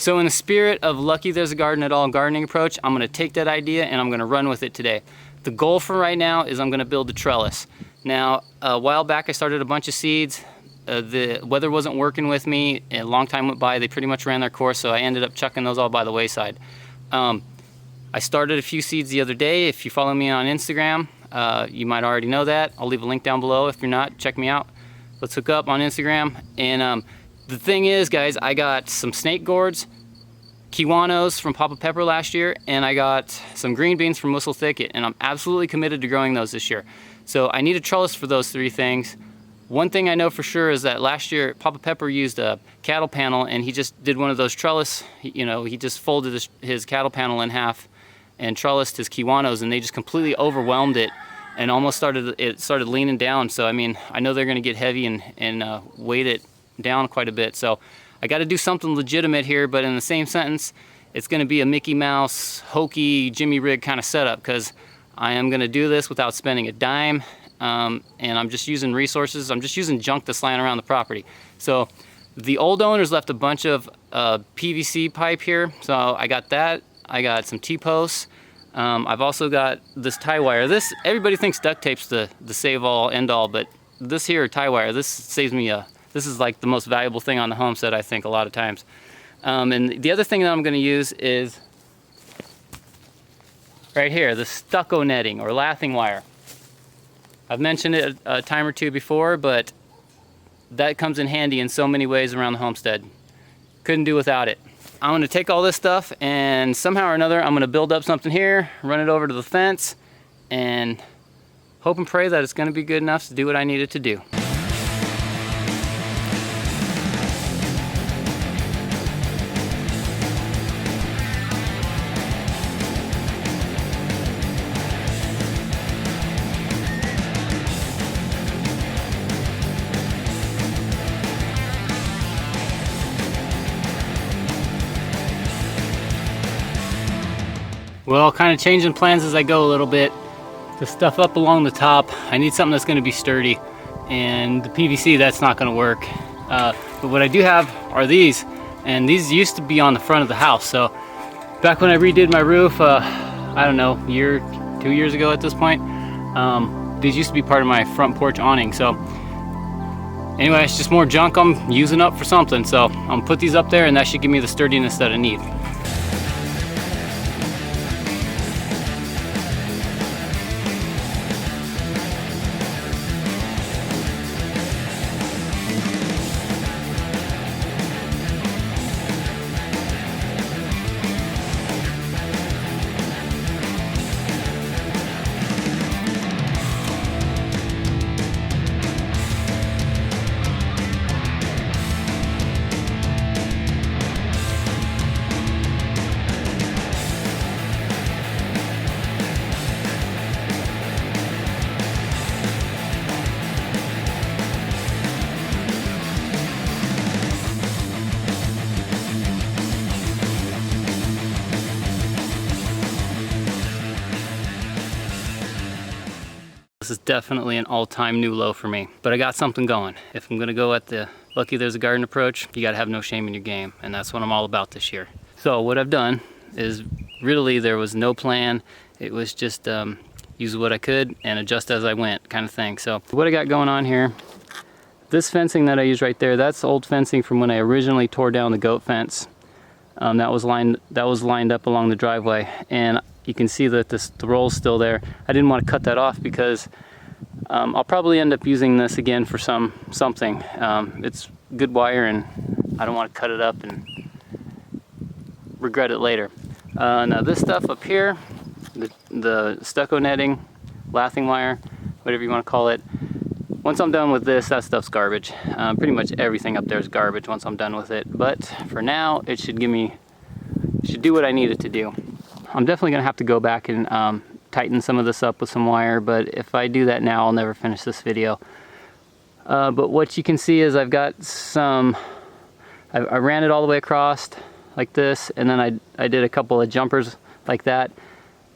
So in the spirit of Lucky There's a Garden at All gardening approach, I'm gonna take that idea and I'm gonna run with it today. The goal for right now is I'm gonna build a trellis. Now, a while back I started a bunch of seeds. The weather wasn't working with me, a long time went by, they pretty much ran their course, so I ended up chucking those all by the wayside. I started a few seeds the other day. If you follow me on Instagram, you might already know that. I'll leave a link down below. If you're not, check me out. Let's hook up on Instagram. And the thing is, guys, I got some snake gourds, kiwanos from Papa Pepper last year, and I got some green beans from Whistle Thicket, and I'm absolutely committed to growing those this year. So I need a trellis for those three things. One thing I know for sure is that last year Papa Pepper used a cattle panel, and he just did one of those trellis, you know, he just folded his cattle panel in half and trellised his kiwanos, and they just completely overwhelmed it and almost started leaning down. So I mean, I know they're gonna get heavy and weight it down quite a bit. So I gotta do something legitimate here, but in the same sentence, it's gonna be a Mickey Mouse, hokey, Jimmy Rig kind of setup, because I am gonna do this without spending a dime. And I'm just using resources. I'm just using junk that's lying around the property. So the old owners left a bunch of PVC pipe here. So I got that. I got some T-posts. I've also got this tie wire. This, everybody thinks duct tape's the save all end all, but this here tie wire, this saves me this is like the most valuable thing on the homestead, I think, a lot of times. And the other thing that I'm gonna use is right here, the stucco netting or lathing wire. I've mentioned it a time or two before, but that comes in handy in so many ways around the homestead. Couldn't do without it. I'm gonna take all this stuff and somehow or another, I'm gonna build up something here, run it over to the fence, and hope and pray that it's gonna be good enough to do what I need it to do. Well, kind of changing plans as I go a little bit. The stuff up along the top, I need something that's going to be sturdy, and the PVC, that's not going to work. But what I do have are these, and these used to be on the front of the house. So back when I redid my roof, I don't know, 2 years ago at this point, these used to be part of my front porch awning. So anyway, it's just more junk I'm using up for something. So I'm gonna put these up there, and that should give me the sturdiness that I need. This is definitely an all-time new low for me, but I got something going. If I'm gonna go at the Lucky There's a Garden approach, you gotta have no shame in your game, and that's what I'm all about this year. So what I've done is, really there was no plan. It was just use what I could and adjust as I went kind of thing. So what I got going on here, this fencing that I use right there, that's old fencing from when I originally tore down the goat fence. That was lined up along the driveway, and you can see that the roll's still there. I didn't want to cut that off because I'll probably end up using this again for something. It's good wire, and I don't want to cut it up and regret it later. Now this stuff up here, the stucco netting, lathing wire, whatever you want to call it, once I'm done with this, that stuff's garbage. Pretty much everything up there is garbage once I'm done with it. But for now, it should do what I need it to do. I'm definitely gonna have to go back and tighten some of this up with some wire, but if I do that now, I'll never finish this video. But what you can see is I've got I ran it all the way across like this, and then I did a couple of jumpers like that.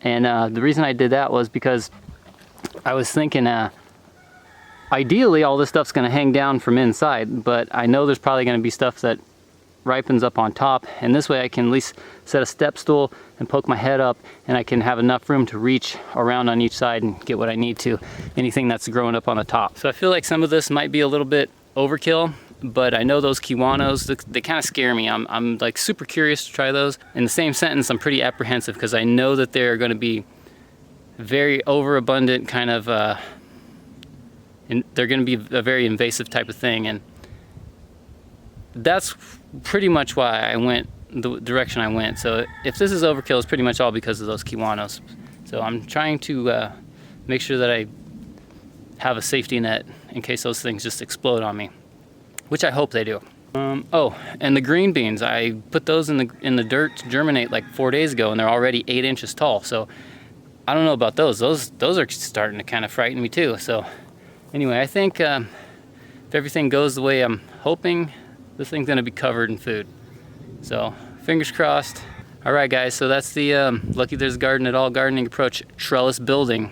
And the reason I did that was because I was thinking, ideally all this stuff's gonna hang down from inside, but I know there's probably gonna be stuff that ripens up on top, and this way I can at least set a step stool and poke my head up, and I can have enough room to reach around on each side and get what I need to, anything that's growing up on the top. So I feel like some of this might be a little bit overkill, but I know those kiwanos, they kind of scare me. I'm like super curious to try those. In the same sentence, I'm pretty apprehensive because I know that they're going to be very overabundant, kind of, and they're going to be a very invasive type of thing, and that's pretty much why I went the direction I went. So if this is overkill, it's pretty much all because of those kiwanos. So I'm trying to make sure that I have a safety net in case those things just explode on me, which I hope they do. Oh, and the green beans, I put those in the dirt to germinate like 4 days ago, and they're already 8 inches tall. So I don't know about those. Those are starting to kind of frighten me too. So anyway, I think if everything goes the way I'm hoping, this thing's gonna be covered in food. So fingers crossed. All right guys, so that's the Lucky There's a Garden at All gardening approach trellis building.